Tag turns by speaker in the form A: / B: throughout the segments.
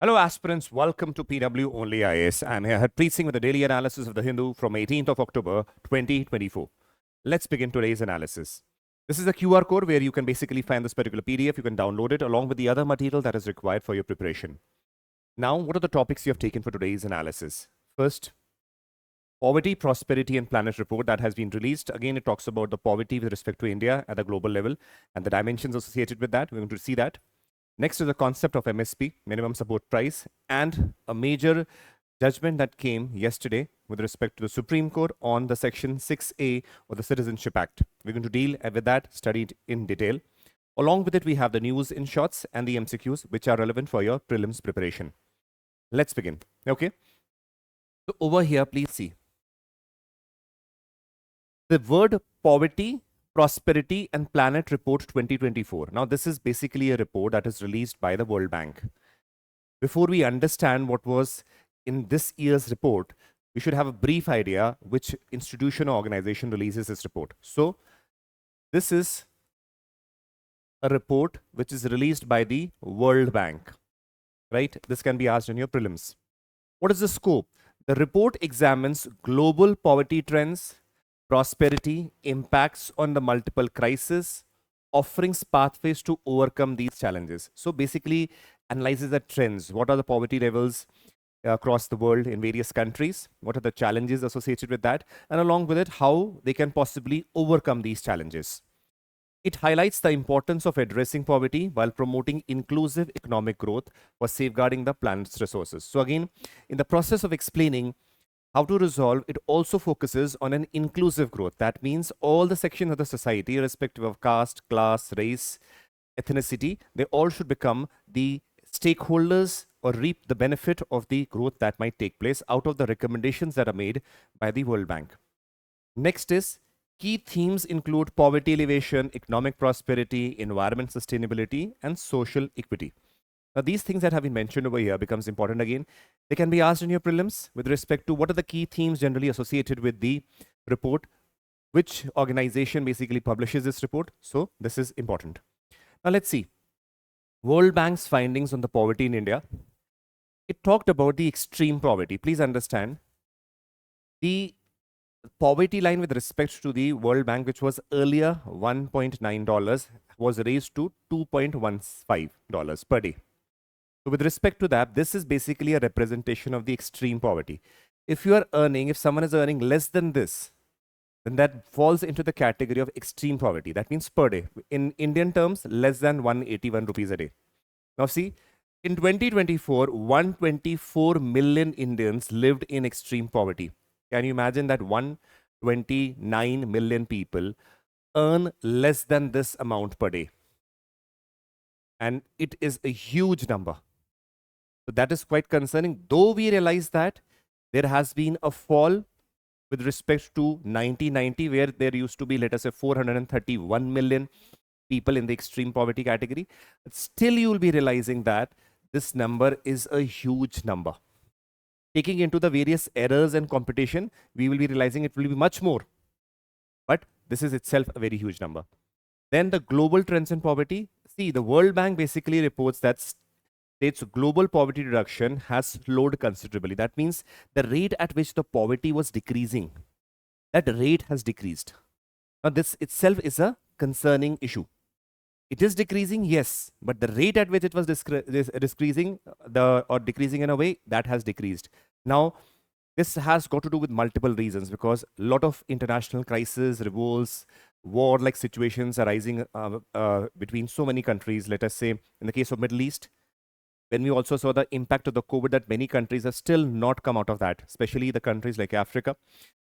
A: Hello, aspirants. Welcome to PW OnlyIAS. I'm here, Harpreet Singh, with the daily analysis of the Hindu from 18th of October 2024. Let's begin today's analysis. This is a QR code where you can basically find this particular PDF. You can download it along with the other material that is required for your preparation. Now, what are the topics you have taken for today's analysis? First, Poverty, Prosperity and Planet report that has been released. Again, it talks about the poverty with respect to India at the global level and the dimensions associated with that. We're going to see that. Next is the concept of MSP, minimum support price, and a major judgment that came yesterday with respect to the Supreme Court on the Section 6A of the Citizenship Act. We're going to deal with that, studied in detail. Along with it, we have the news in shorts and the MCQs, which are relevant for your prelims preparation. Let's begin. Okay. So over here, please see. The word poverty, Prosperity and Planet Report 2024. Now, this is basically a report that is released by the World Bank. Before we understand what was in this year's report, we should have a brief idea which institution or organization releases this report. So, this is a report which is released by the World Bank, right? This can be asked in your prelims. What is the scope? The report examines global poverty trends, prosperity, impacts on the multiple crises, offerings pathways to overcome these challenges. So basically analyzes the trends. What are the poverty levels across the world in various countries? What are the challenges associated with that? And along with it, how they can possibly overcome these challenges. It highlights the importance of addressing poverty while promoting inclusive economic growth for safeguarding the planet's resources. So again, in the process of explaining how to resolve, it also focuses on an inclusive growth. That means all the sections of the society, irrespective of caste, class, race, ethnicity, they all should become the stakeholders or reap the benefit of the growth that might take place out of the recommendations that are made by the World Bank. Next is key themes include poverty alleviation, economic prosperity, environment sustainability, and social equity. Now, these things that have been mentioned over here becomes important again. They can be asked in your prelims with respect to what are the key themes generally associated with the report, which organization basically publishes this report. So this is important. Now let's see. World Bank's findings on the poverty in India. It talked about the extreme poverty. Please understand, the poverty line with respect to the World Bank, which was earlier $1.9, was raised to $2.15 per day. So with respect to that, this is basically a representation of the extreme poverty. If someone is earning less than this, then that falls into the category of extreme poverty. That means per day. In Indian terms, less than 181 rupees a day. Now see, in 2024, 124 million Indians lived in extreme poverty. Can you imagine that 129 million people earn less than this amount per day? And it is a huge number. So that is quite concerning, though we realize that there has been a fall with respect to 1990, where there used to be, let us say, 431 million people in the extreme poverty category. But still, you will be realizing that this number is a huge number. Taking into the various errors and competition, we will be realizing it will be much more. But this is itself a very huge number. Then the global trends in poverty. See, the World Bank basically reports that states global poverty reduction has slowed considerably. That means the rate at which the poverty was decreasing, that rate has decreased. Now, this itself is a concerning issue. It is decreasing, yes, but the rate at which it was decreasing in a way, that has decreased. Now, this has got to do with multiple reasons, because a lot of international crises, revolts, war-like situations arising between so many countries. Let us say, in the case of Middle East, when we also saw the impact of the COVID, that many countries have still not come out of that, especially the countries like Africa.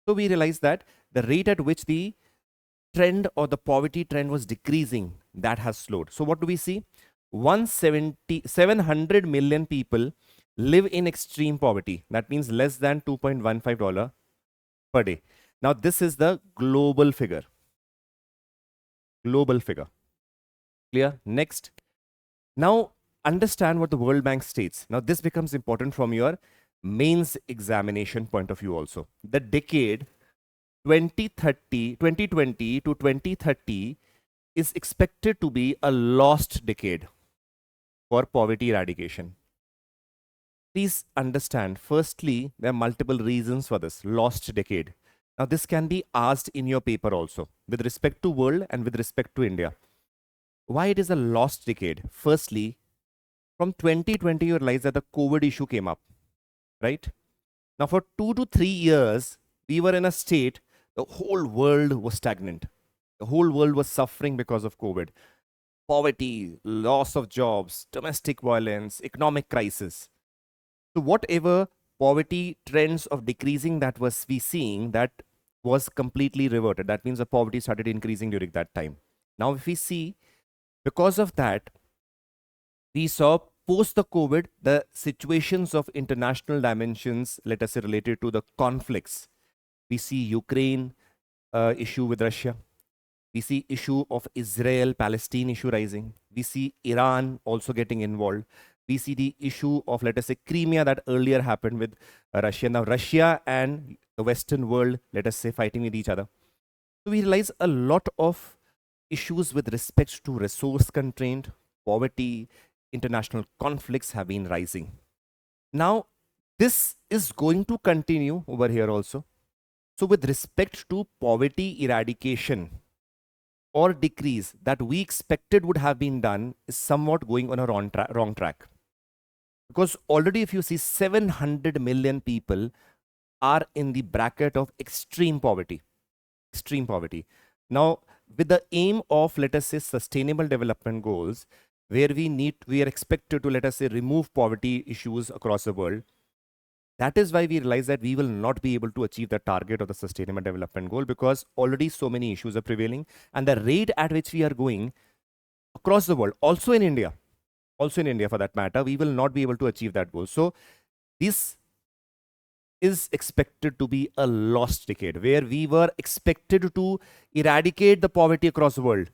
A: So we realized that the rate at which the trend or the poverty trend was decreasing, that has slowed. So what do we see? 700 million people live in extreme poverty. That means less than $2.15 per day. Now, this is the global figure. Global figure. Clear? Next. Now, understand what the World Bank states. Now, this becomes important from your mains examination point of view also. The decade 2020 to 2030 is expected to be a lost decade for poverty eradication. Please understand, firstly, there are multiple reasons for this lost decade. Now, this can be asked in your paper also with respect to world and with respect to India. Why it is a lost decade? Firstly, from 2020, you realize that the COVID issue came up, right? Now, for 2 to 3 years, we were in a state, the whole world was stagnant. The whole world was suffering because of COVID. Poverty, loss of jobs, domestic violence, economic crisis. So whatever poverty trends of decreasing that was we seeing, that was completely reverted. That means the poverty started increasing during that time. Now, if we see, because of that, we saw post the COVID, the situations of international dimensions, let us say related to the conflicts. We see Ukraine issue with Russia. We see issue of Israel-Palestine issue rising. We see Iran also getting involved. We see the issue of, let us say, Crimea that earlier happened with Russia. Now, Russia and the Western world, let us say, fighting with each other. So we realize a lot of issues with respect to resource constraint, poverty, international conflicts have been rising. Now, this is going to continue over here also. So with respect to poverty eradication or decrease that we expected would have been done is somewhat going on a wrong track. Because already if you see 700 million people are in the bracket of extreme poverty. Extreme poverty. Now, with the aim of, let us say, sustainable development goals, where we are expected to, let us say, remove poverty issues across the world. That is why we realize that we will not be able to achieve the target of the sustainable development goal, because already so many issues are prevailing, and the rate at which we are going across the world, also in India for that matter, we will not be able to achieve that goal. So this is expected to be a lost decade, where we were expected to eradicate the poverty across the world.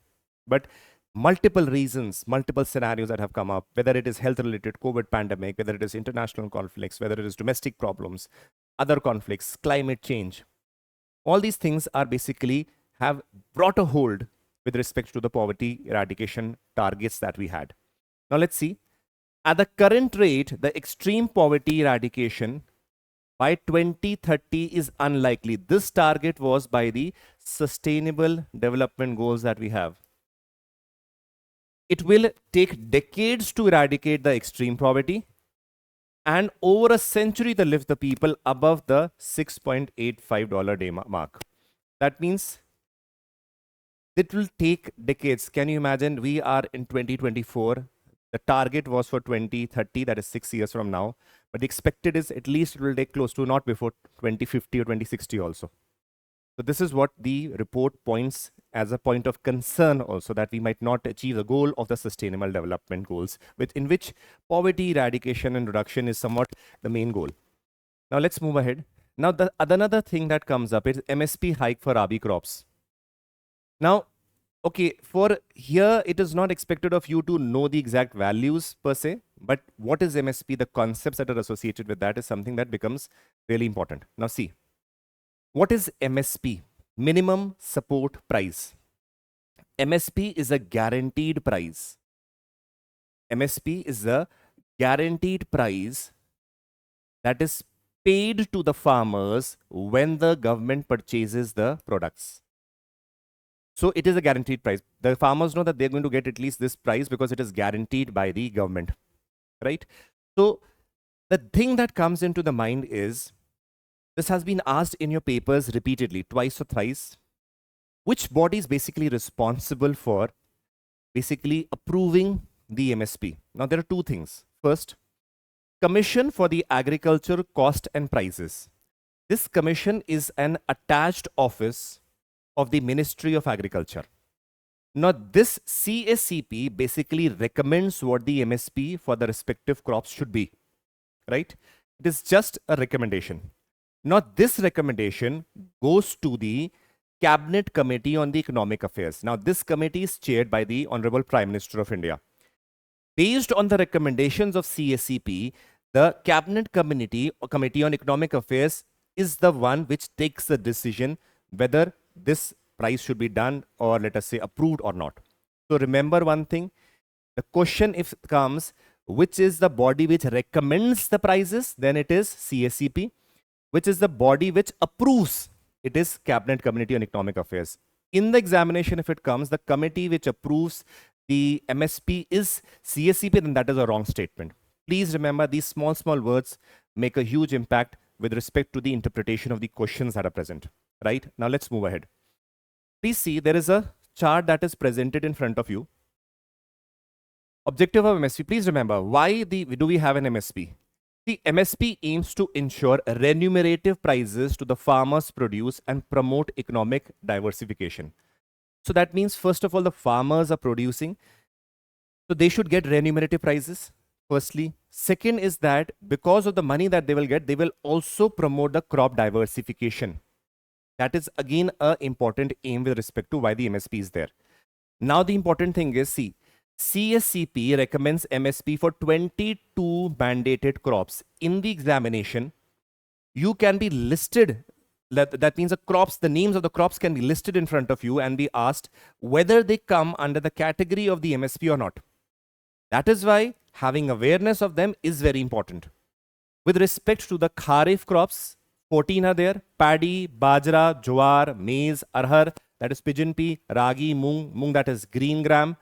A: But multiple reasons, multiple scenarios that have come up, whether it is health related, COVID pandemic, whether it is international conflicts, whether it is domestic problems, other conflicts, climate change, all these things are basically have brought a hold with respect to the poverty eradication targets that we had. Now let's see, at the current rate, the extreme poverty eradication by 2030 is unlikely. This target was by the sustainable development goals that we have. It will take decades to eradicate the extreme poverty, and over a century to lift the people above the $6.85 day mark. That means it will take decades. Can you imagine? We are in 2024. The target was for 2030, that is 6 years from now. But the expected is at least it will take close to not before 2050 or 2060 also. So this is what the report points as a point of concern also, that we might not achieve the goal of the sustainable development goals, in which poverty eradication and reduction is somewhat the main goal. Now let's move ahead. Now another thing that comes up is MSP hike for Rabi crops. Now, okay, for here, it is not expected of you to know the exact values per se, but what is MSP, the concepts that are associated with that is something that becomes really important. Now see, what is MSP? Minimum support price. MSP is a guaranteed price. MSP is a guaranteed price that is paid to the farmers when the government purchases the products. So it is a guaranteed price. The farmers know that they're going to get at least this price because it is guaranteed by the government, right? So the thing that comes into the mind is, this has been asked in your papers repeatedly, twice or thrice. Which body is basically responsible for basically approving the MSP? Now, there are two things. First, Commission for the Agriculture Cost and Prices. This commission is an attached office of the Ministry of Agriculture. Now, this CSCP basically recommends what the MSP for the respective crops should be, right? It is just a recommendation. Now, this recommendation goes to the Cabinet Committee on the Economic Affairs. Now, this committee is chaired by the Honorable Prime Minister of India. Based on the recommendations of CSCP, the Cabinet Committee on Economic Affairs is the one which takes the decision whether this price should be done or, let us say, approved or not. So remember one thing, the question if it comes, Which is the body which recommends the prices? Then it is CSCP. Which is the body which approves? It is Cabinet Committee on Economic Affairs. In the examination, if it comes, the committee which approves the MSP is CSCP, then that is a wrong statement. Please remember, these small words make a huge impact with respect to the interpretation of the questions that are present. Right? Now let's move ahead. Please see, there is a chart that is presented in front of you. Objective of MSP. Please remember, why do we have an MSP? The MSP aims to ensure remunerative prices to the farmers' produce and promote economic diversification. So that means, first of all, the farmers are producing, so they should get remunerative prices, firstly. Second is that because of the money that they will get, they will also promote the crop diversification. That is again an important aim with respect to why the MSP is there. Now the important thing is, see, CSCP recommends MSP for 22 mandated crops. In the examination, you can be listed. That means the names of the crops can be listed in front of you and be asked whether they come under the category of the MSP or not. That is why having awareness of them is very important. With respect to the Kharif crops, 14 are there: paddy, bajra, jowar, maize, arhar, that is pigeon pea, ragi, mung, that is green gram,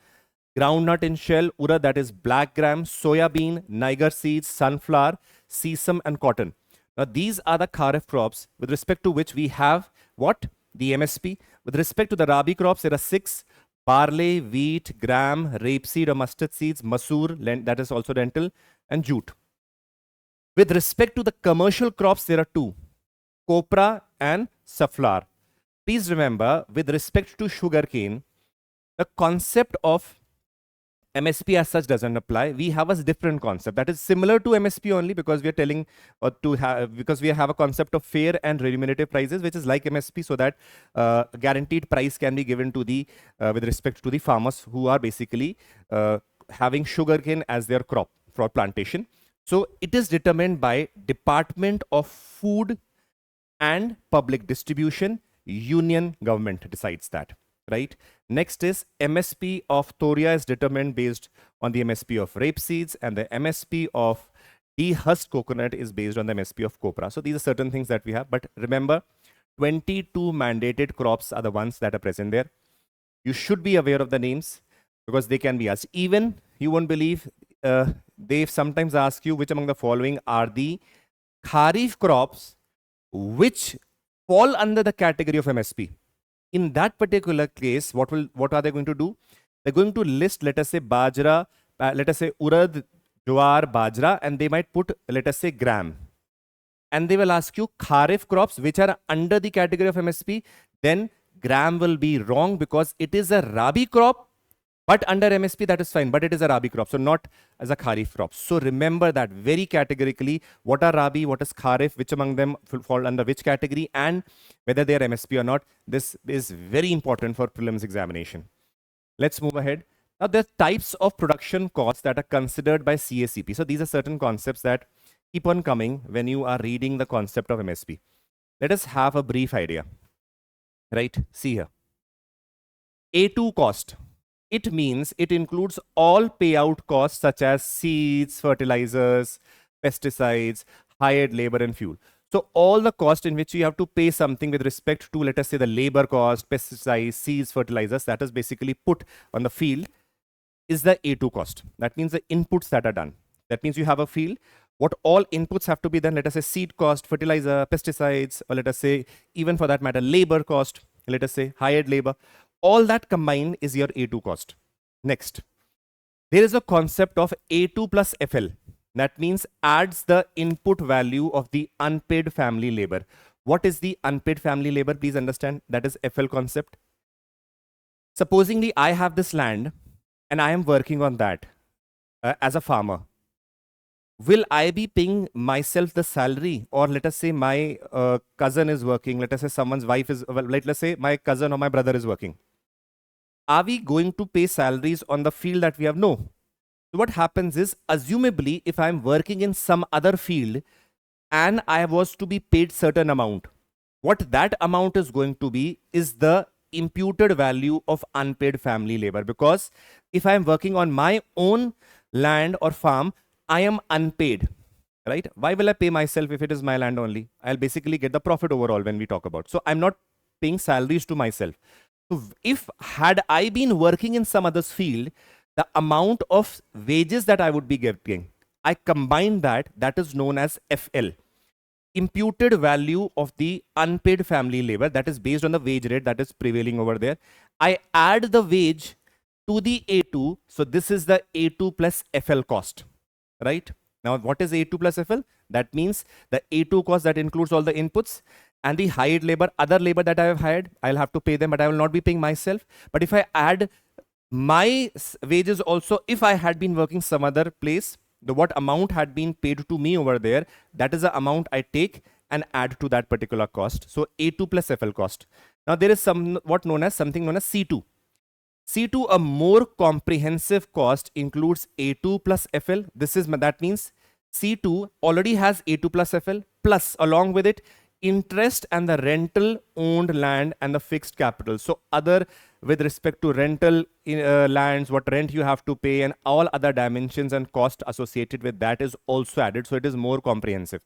A: groundnut in shell, urad, that is black gram, soya bean, niger seeds, sunflower, sesame and cotton. Now these are the Kharif crops with respect to which we have what? The MSP. With respect to the Rabi crops, there are 6: barley, wheat, gram, rapeseed or mustard seeds, masoor, that is also lentil, and jute. With respect to the commercial crops, there are 2: copra and safflower. Please remember, with respect to sugarcane, the concept of MSP as such doesn't apply. We have a different concept that is similar to MSP only, because we are telling because we have a concept of fair and remunerative prices, which is like MSP, so that guaranteed price can be given to the with respect to the farmers who are basically having sugarcane as their crop for plantation. So it is determined by Department of Food and Public Distribution. Union government decides that. Right. Next is MSP of Thoria is determined based on the MSP of rape seeds, and the MSP of dehusked coconut is based on the MSP of copra. So these are certain things that we have. But remember, 22 mandated crops are the ones that are present there. You should be aware of the names because they can be asked. Even you won't believe, they sometimes ask you which among the following are the Kharif crops which fall under the category of MSP. In that particular case, what are they going to do? They're going to list, let us say, bajra, let us say urad, jowar, bajra, and they might put, let us say, gram. And they will ask you Kharif crops which are under the category of MSP. Then gram will be wrong because it is a Rabi crop, but under MSP that is fine, but it is a Rabi crop, so not as a Kharif crop. So remember that very categorically, what are Rabi, what is Kharif, which among them fall under which category, and whether they are MSP or not. This is very important for prelims examination. Let's move ahead. Now there are types of production costs that are considered by CSCP. So these are certain concepts that keep on coming when you are reading the concept of MSP. Let us have a brief idea. Right, see here. A2 cost. It means it includes all payout costs such as seeds, fertilizers, pesticides, hired labor and fuel. So all the cost in which you have to pay something with respect to, let us say, the labor cost, pesticides, seeds, fertilizers, that is basically put on the field, is the A2 cost. That means the inputs that are done. That means you have a field. What all inputs have to be done, let us say seed cost, fertilizer, pesticides, or let us say, even for that matter, labor cost, let us say hired labor. All that combined is your A2 cost. Next, there is a concept of A2 plus FL. That means adds the input value of the unpaid family labor. What is the unpaid family labor? Please understand, that is FL concept. Supposingly I have this land and I am working on that as a farmer. Will I be paying myself the salary, or let us say my cousin is working, let us say someone's wife is, well, let us say my cousin or my brother is working. Are we going to pay salaries on the field that we have? No. So what happens is, assumably, if I'm working in some other field and I was to be paid certain amount, what that amount is going to be is the imputed value of unpaid family labor. Because if I'm working on my own land or farm, I am unpaid, right? Why will I pay myself if it is my land only? I'll basically get the profit overall when we talk about. So I'm not paying salaries to myself. So if had I been working in some other field, the amount of wages that I would be getting, I combine that, that is known as FL, imputed value of the unpaid family labor, that is based on the wage rate that is prevailing over there. I add the wage to the A2. So this is the A2 plus FL cost, right? Now, what is A2 plus FL? That means the A2 cost that includes all the inputs and the hired labor, other labor that I have hired, I'll have to pay them, but I will not be paying myself. But if I add my wages also, if I had been working some other place, the what amount had been paid to me over there, that is the amount I take and add to that particular cost. So A2 plus FL cost. Now there is something known as C2. C2, a more comprehensive cost, includes A2 plus FL. That means C2 already has A2 plus FL, plus along with it interest and the rental owned land and the fixed capital. So other, with respect to rental lands, what rent you have to pay and all other dimensions and cost associated with that is also added. So it is more comprehensive.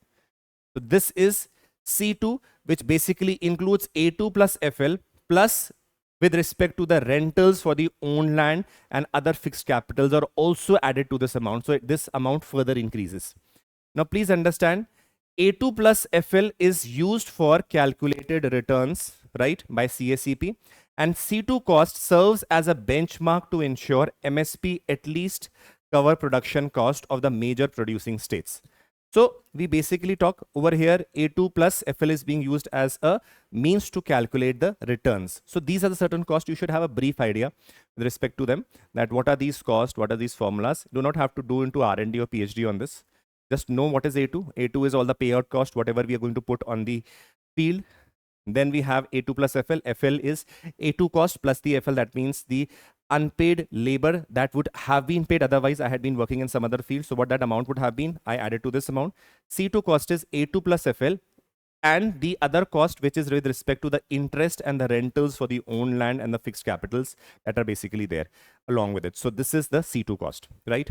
A: So this is C2, which basically includes A2 plus FL plus with respect to the rentals for the owned land and other fixed capitals are also added to this amount. So this amount further increases. Now please understand, A2 plus FL is used for calculated returns, right, by CACP, and C2 cost serves as a benchmark to ensure MSP at least cover production cost of the major producing states. So we basically talk over here, A2 plus FL is being used as a means to calculate the returns. So these are the certain costs. You should have a brief idea with respect to them, that what are these costs, what are these formulas. Do not have to do into R&D or PhD on this. Just know what is A2. A2 is all the payout cost, whatever we are going to put on the field. Then we have A2 plus FL. FL is A2 cost plus the FL. That means the unpaid labor that would have been paid. Otherwise, I had been working in some other field. So what that amount would have been, I added to this amount. C2 cost is A2 plus FL. And the other cost, which is with respect to the interest and the rentals for the owned land and the fixed capitals that are basically there along with it. So this is the C2 cost, right?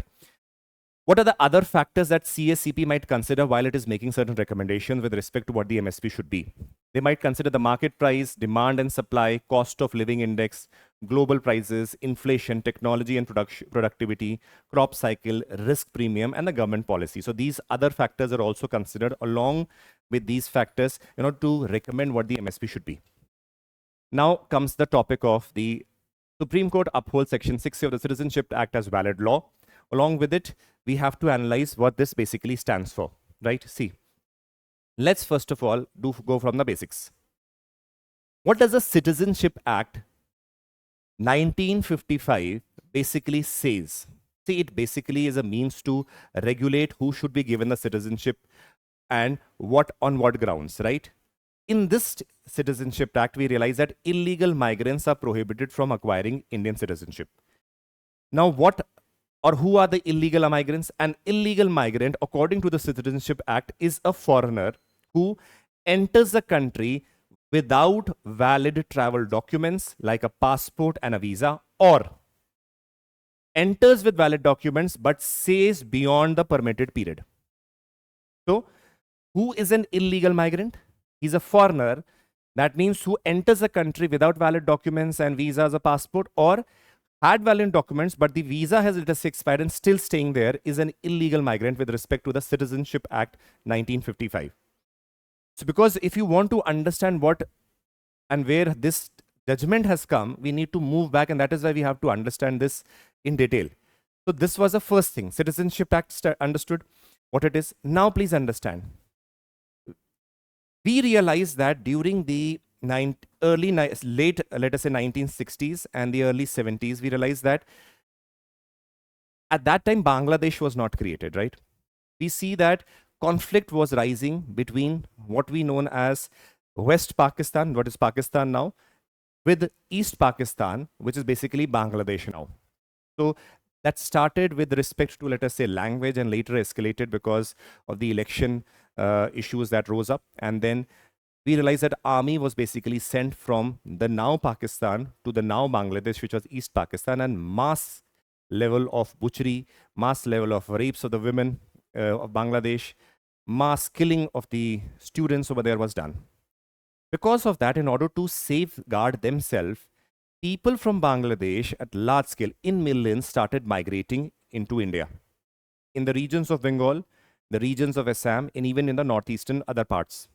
A: What are the other factors that CACP might consider while it is making certain recommendations with respect to what the MSP should be? They might consider the market price, demand and supply, cost of living index, global prices, inflation, technology and productivity, crop cycle, risk premium, and the government policy. So these other factors are also considered along with these factors, to recommend what the MSP should be. Now comes the topic of the Supreme Court upholds Section 60 of the Citizenship Act as valid law. Along with it, we have to analyze what this basically stands for, right? See, let's first of all go from the basics. What does the Citizenship Act 1955 basically says? See, it basically is a means to regulate who should be given the citizenship and on what grounds, right? In this Citizenship Act, we realize that illegal migrants are prohibited from acquiring Indian citizenship. Now, who are the illegal migrants? An illegal migrant, according to the Citizenship Act, is a foreigner who enters the country without valid travel documents like a passport and a visa, or enters with valid documents but stays beyond the permitted period. So, who is an illegal migrant? He's a foreigner. That means who enters the country without valid documents and visas or passport, or had valid documents, but the visa has let us say expired and still staying there, is an illegal migrant with respect to the Citizenship Act 1955. So because if you want to understand what and where this judgment has come, we need to move back, and that is why we have to understand this in detail. So this was the first thing. Citizenship Act understood what it is. Now please understand. We realize that during the late, let us say 1960s and the early 70s, we realized that at that time, Bangladesh was not created, right? We see that conflict was rising between what we know as West Pakistan, what is Pakistan now, with East Pakistan, which is basically Bangladesh now. So that started with respect to, let us say, language, and later escalated because of the election issues that rose up. And then we realized that army was basically sent from the now Pakistan to the now Bangladesh, which was East Pakistan, and mass level of butchery, mass level of rapes of the women of Bangladesh, mass killing of the students over there was done. Because of that, in order to safeguard themselves, people from Bangladesh at large scale, in millions, started migrating into India. In the regions of Bengal, the regions of Assam, and even in the northeastern other parts.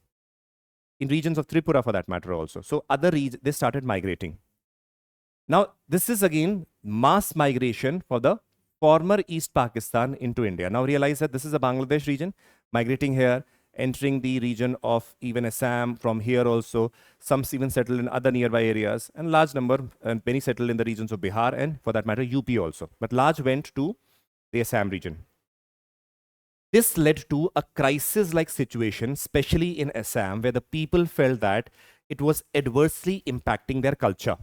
A: In regions of Tripura for that matter also. So other regions, they started migrating. Now, this is again mass migration for the former East Pakistan into India. Now realize that this is a Bangladesh region, migrating here, entering the region of even Assam from here also. Some even settled in other nearby areas, and large number, and many settled in the regions of Bihar and for that matter UP also. But large went to the Assam region. This led to a crisis-like situation, especially in Assam, where the people felt that it was adversely impacting their culture.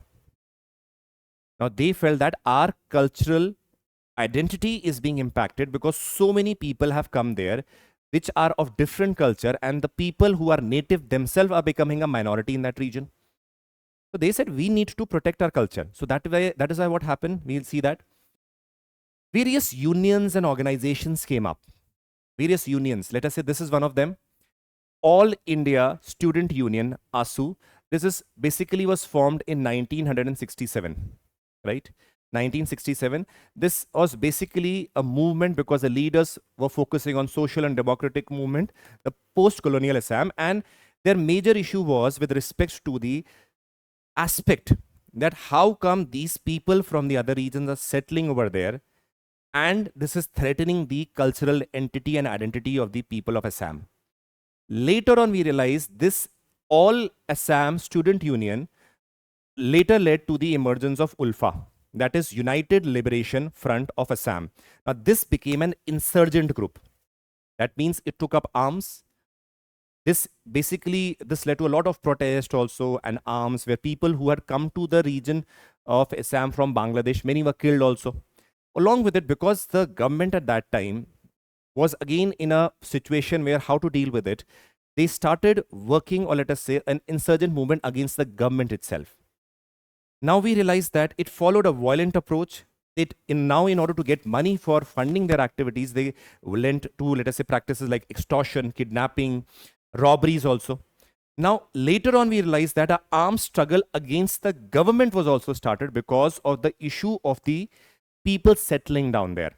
A: Now, they felt that our cultural identity is being impacted because so many people have come there which are of different culture, and the people who are native themselves are becoming a minority in that region. So they said, we need to protect our culture. So that is why what happened, we'll see that various unions and organizations came up. Various unions, let us say this is one of them. All India Student Union, ASU. This is basically was formed in 1967, right? 1967. This was basically a movement because the leaders were focusing on social and democratic movement, the post-colonial Assam, and their major issue was with respect to the aspect that how come these people from the other regions are settling over there, and this is threatening the cultural entity and identity of the people of Assam. Later on, we realized this all Assam Student Union later led to the emergence of ULFA, that is United Liberation Front of Assam. Now, this became an insurgent group. That means it took up arms. This led to a lot of protest also and arms, where people who had come to the region of Assam from Bangladesh, many were killed also. Along with it, because the government at that time was again in a situation where how to deal with it, they started working, or let us say, an insurgent movement against the government itself. Now we realize that it followed a violent approach. In order to get money for funding their activities, they went to, let us say, practices like extortion, kidnapping, robberies also. Now, later on, we realized that an armed struggle against the government was also started because of the issue of the people settling down there.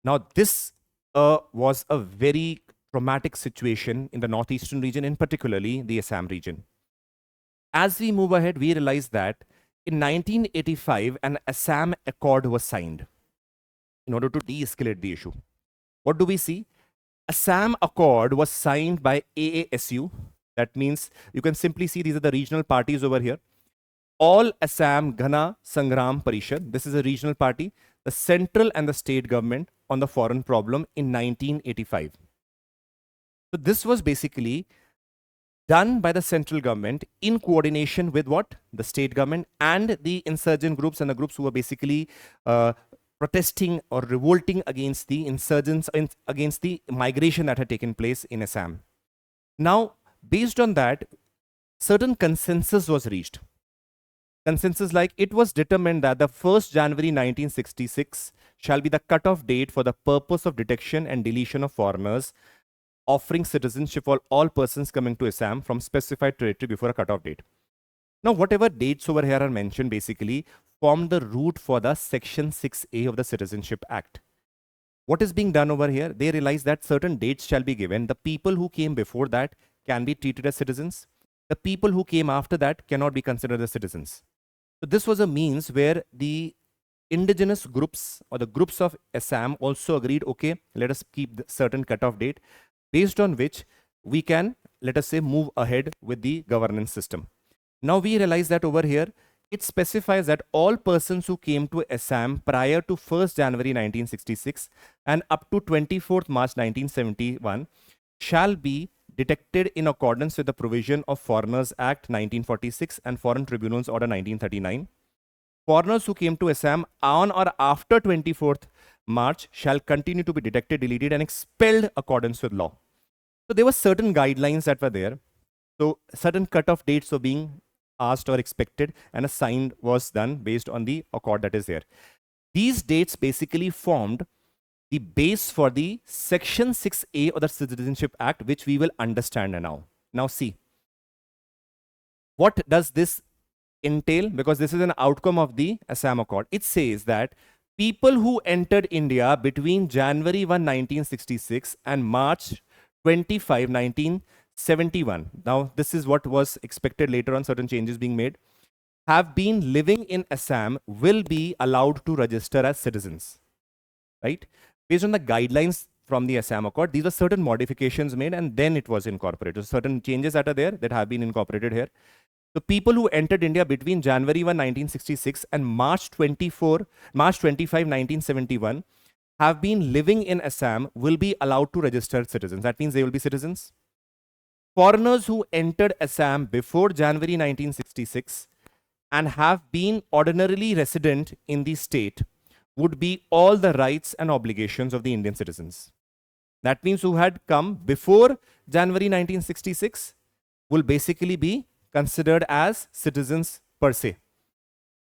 A: Now, this was a very traumatic situation in the northeastern region, in particularly the Assam region. As we move ahead, we realize that in 1985, an Assam Accord was signed in order to de-escalate the issue. What do we see? Assam Accord was signed by AASU. That means you can simply see these are the regional parties over here. All Assam Ghana Sangram Parishad, this is a regional party, the central and the state government on the foreign problem in 1985. So this was basically done by the central government in coordination with what? The state government and the insurgent groups and the groups who were basically protesting or revolting against the insurgents, against the migration that had taken place in Assam. Now, based on that, certain consensus was reached. Consensus like it was determined that the 1st January 1966 shall be the cutoff date for the purpose of detection and deletion of foreigners offering citizenship for all persons coming to Assam from specified territory before a cutoff date. Now, whatever dates over here are mentioned basically formed the root for the Section 6A of the Citizenship Act. What is being done over here? They realize that certain dates shall be given. The people who came before that can be treated as citizens. The people who came after that cannot be considered as citizens. So this was a means where the indigenous groups or the groups of Assam also agreed, okay, let us keep the certain cutoff date, based on which we can, let us say, move ahead with the governance system. Now we realize that over here, it specifies that all persons who came to Assam prior to 1st January 1966 and up to 24th March 1971 shall be detected in accordance with the provision of Foreigners Act 1946 and Foreign Tribunals Order 1939. Foreigners who came to Assam on or after 24th March shall continue to be detected, deleted, and expelled accordance with law. So there were certain guidelines that were there. So certain cutoff dates were being asked or expected, and a sign was done based on the accord that is there. These dates basically formed the base for the Section 6A of the Citizenship Act, which we will understand now. Now see, what does this entail? Because this is an outcome of the Assam Accord. It says that people who entered India between January 1, 1966 and March 25, 1971. Now, this is what was expected later on, certain changes being made, have been living in Assam will be allowed to register as citizens, right? Based on the guidelines from the Assam Accord, these are certain modifications made and then it was incorporated. So certain changes that are there that have been incorporated here. So people who entered India between January 1, 1966 and March 25, 1971 have been living in Assam will be allowed to register citizens. That means they will be citizens. Foreigners who entered Assam before January 1966 and have been ordinarily resident in the state would be all the rights and obligations of the Indian citizens. That means who had come before January 1966 will basically be considered as citizens per se.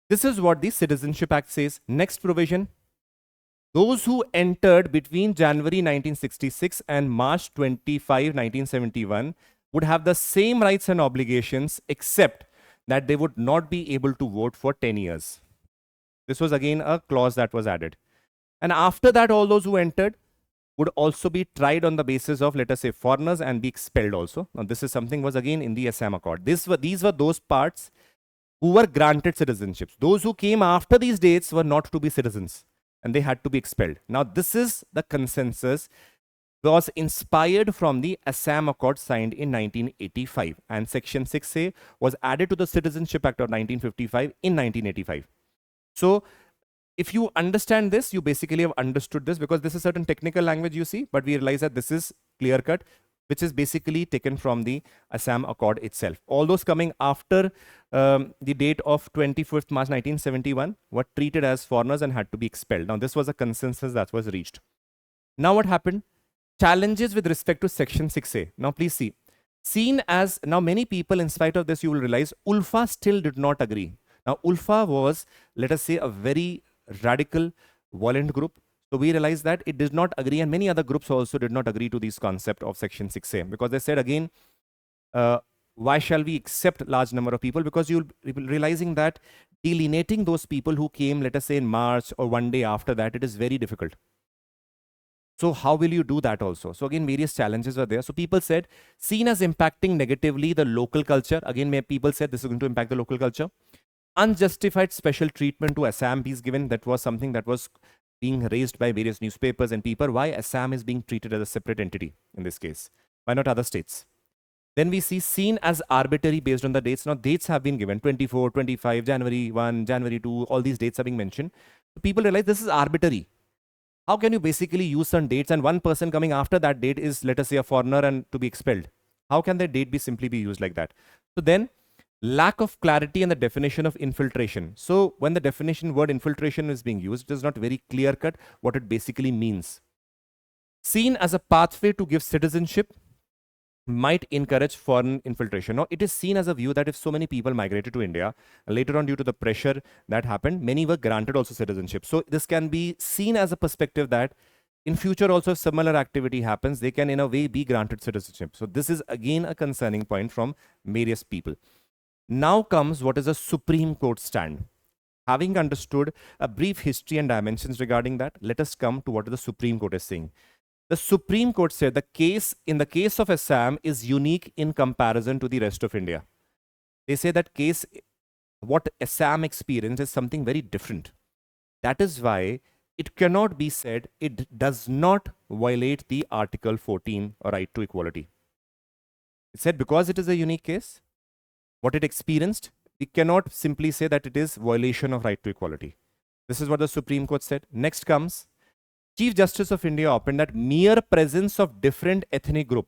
A: This is what the Citizenship Act says. Next provision. Those who entered between January 1966 and March 25, 1971 would have the same rights and obligations except that they would not be able to vote for 10 years. This was again a clause that was added. And after that, all those who entered would also be tried on the basis of, let us say, foreigners and be expelled also. Now, this is something was again in the Assam Accord. These were those parts who were granted citizenships. Those who came after these dates were not to be citizens and they had to be expelled. Now, this is the consensus was inspired from the Assam Accord signed in 1985 and Section 6A was added to the Citizenship Act of 1955 in 1985. So, if you understand this, you basically have understood this because this is certain technical language you see, but we realize that this is clear cut, which is basically taken from the Assam Accord itself. All those coming after the date of 25th March 1971 were treated as foreigners and had to be expelled. Now, this was a consensus that was reached. Now, what happened? Challenges with respect to Section 6A. Now, please see. Seen as, now many people, in spite of this, you will realize, ULFA still did not agree. Now, ULFA was, let us say, a very radical, violent group. So we realized that it did not agree, and many other groups also did not agree to this concept of Section 6A because they said again, why shall we accept large number of people? Because you'll be realizing that delineating those people who came, let us say in March or one day after that, it is very difficult. So how will you do that also? So again, various challenges were there. So people said, seen as impacting negatively the local culture. Again, people said this is going to impact the local culture. Unjustified special treatment to Assam is given. That was something that was being raised by various newspapers and people. Why Assam is being treated as a separate entity in this case? Why not other states? Then we see seen as arbitrary based on the dates. Now dates have been given 24, 25, January 1, January 2, all these dates are being mentioned. So people realize this is arbitrary. How can you basically use some dates and one person coming after that date is, let us say, a foreigner and to be expelled? How can that date be simply be used like that? So then lack of clarity in the definition of infiltration. So when the definition word infiltration is being used, it is not very clear cut what it basically means. Seen as a pathway to give citizenship might encourage foreign infiltration. Now, it is seen as a view that if so many people migrated to India, later on due to the pressure that happened, many were granted also citizenship. So this can be seen as a perspective that in future also if similar activity happens, they can in a way be granted citizenship. So this is again a concerning point from various people. Now comes what is a Supreme Court stand. Having understood a brief history and dimensions regarding that, let us come to what the Supreme Court is saying. The Supreme Court said in the case of Assam is unique in comparison to the rest of India. They say that what Assam experienced is something very different. That is why it cannot be said it does not violate the Article 14 right to equality. It said because it is a unique case, what it experienced, we cannot simply say that it is violation of right to equality. This is what the Supreme Court said. Next comes Chief Justice of India opened that mere presence of different ethnic group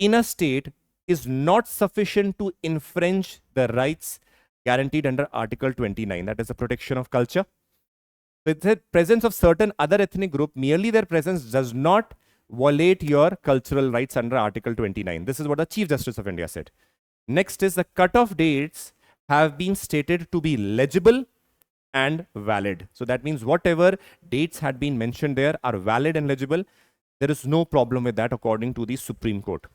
A: in a state is not sufficient to infringe the rights guaranteed under Article 29, that is the protection of culture. With the presence of certain other ethnic group, merely their presence does not violate your cultural rights under Article 29. This is what the Chief Justice of India said. Next is the cutoff dates have been stated to be legible and valid. So that means whatever dates had been mentioned there are valid and legible. There is no problem with that according to the Supreme Court.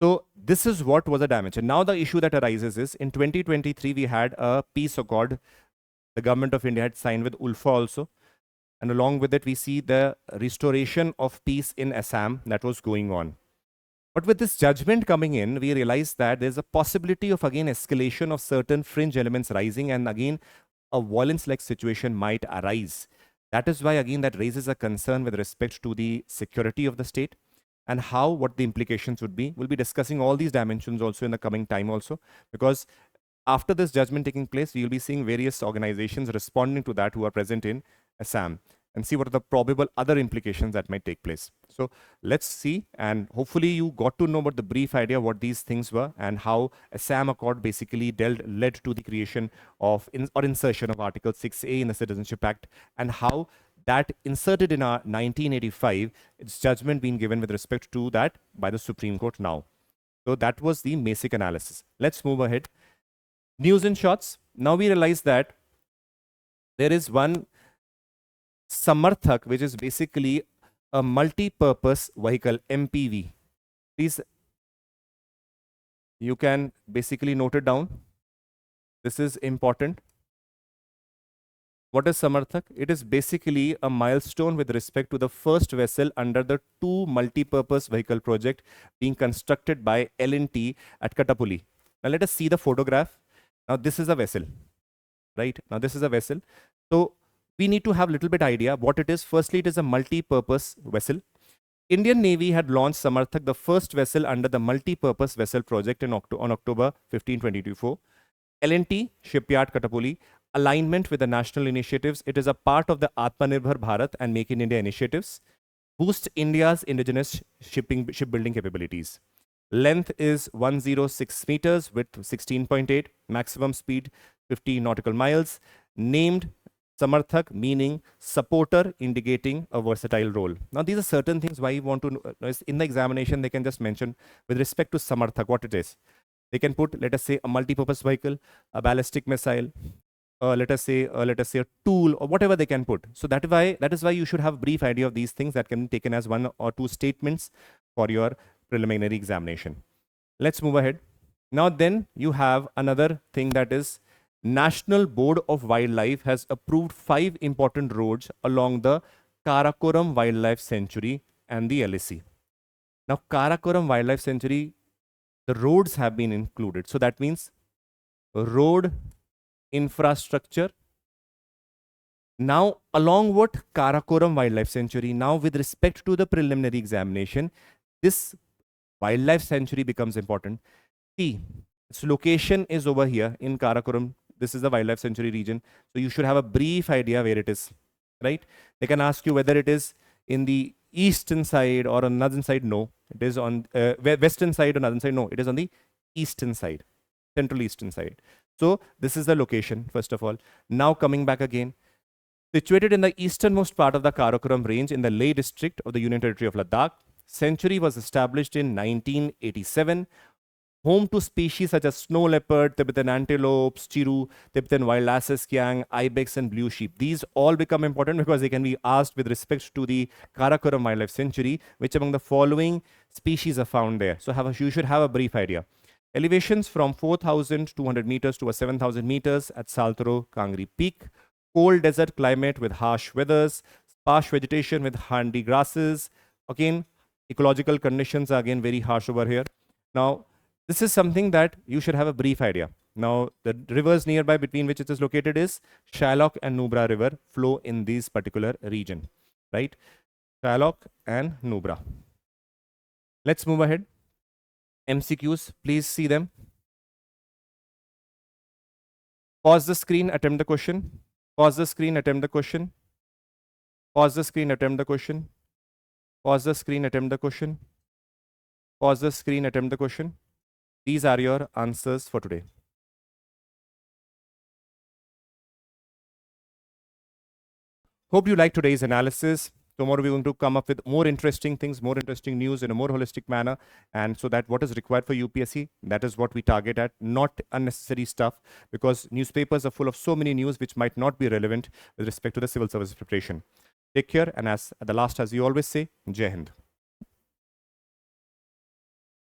A: So this is what was the damage. And now the issue that arises is in 2023, we had a peace accord. The government of India had signed with ULFA also. And along with it, we see the restoration of peace in Assam that was going on. But with this judgment coming in, we realize that there's a possibility of again escalation of certain fringe elements rising, and again a violence-like situation might arise. That is why again that raises a concern with respect to the security of the state and how, what the implications would be. We'll be discussing all these dimensions also in the coming time also, because after this judgment taking place, we will be seeing various organizations responding to that who are present in Assam, and see what are the probable other implications that might take place. So let's see, and hopefully you got to know about the brief idea what these things were and how Assam Accord basically led to the creation of insertion of Article 6A in the Citizenship Act, and how that inserted in our 1985, its judgment being given with respect to that by the Supreme Court now. So that was the basic analysis. Let's move ahead. News in shorts. Now we realize that there is one Samarthak, which is basically a multi-purpose vehicle, MPV. Please, you can basically note it down. This is important. What is Samarthak? It is basically a milestone with respect to the first vessel under the two multi-purpose vehicle project being constructed by L&T at Kattupalli. Now let us see the photograph. Now this is a vessel, right? Now this is a vessel. So we need to have a little bit idea what it is. Firstly, it is a multi-purpose vessel. Indian Navy had launched Samarthak, the first vessel under the multi-purpose vessel project on October 15, 2024. L&T, Shipyard Kattupalli, alignment with the national initiatives. It is a part of the Atmanirbhar Bharat and Make in India initiatives. Boost India's indigenous shipbuilding capabilities. Length is 106 meters, width 16.8, maximum speed 50 nautical miles. Named Samarthak, meaning supporter, indicating a versatile role. Now, these are certain things why you want to know. In the examination, they can just mention with respect to Samarthak what it is. They can put, let us say, a multi-purpose vehicle, a ballistic missile, let us say a tool, or whatever they can put. So that is why you should have a brief idea of these things that can be taken as one or two statements for your preliminary examination. Let's move ahead. Now then you have another thing, that is National Board of Wildlife has approved 5 important roads along the Karakoram Wildlife Sanctuary and the LAC. Now Karakoram Wildlife Sanctuary, the roads have been included. So that means road infrastructure. Now along what Karakoram Wildlife Sanctuary, now with respect to the preliminary examination, this wildlife sanctuary becomes important. See, its location is over here in Karakoram. This is the wildlife sanctuary region. So you should have a brief idea where it is, right? They can ask you whether it is in the eastern side or on northern side. No, it is on western side or northern side. No, it is on the eastern side, central eastern side. So this is the location, first of all. Now coming back again, situated in the easternmost part of the Karakoram range in the Leh district of the Union Territory of Ladakh. Sanctuary was established in 1987. Home to species such as snow leopard, Tibetan antelopes, chiru, Tibetan wild asses, kyang, ibex, and blue sheep. These all become important because they can be asked with respect to the Karakoram Wildlife Sanctuary, which among the following species are found there. So you should have a brief idea. Elevations from 4,200 meters to 7,000 meters at Saltoro Kangri Peak. Cold desert climate with harsh weathers. Sparse vegetation with hardy grasses. Again, ecological conditions are again very harsh over here. Now, this is something that you should have a brief idea. Now, the rivers nearby between which it is located is Shylock and Nubra River flow in this particular region, right? Shylock and Nubra. Let's move ahead. MCQs, please see them. Pause the screen, attempt the question. Pause the screen, attempt the question. Pause the screen, attempt the question. Pause the screen, attempt the question. Pause the screen, attempt the question. These are your answers for today. Hope you liked today's analysis. Tomorrow we're going to come up with more interesting things, more interesting news in a more holistic manner. And so that what is required for UPSC, that is what we target at, not unnecessary stuff, because newspapers are full of so many news which might not be relevant with respect to the civil service preparation. Take care. And as at the last, as you always say, Jai Hind.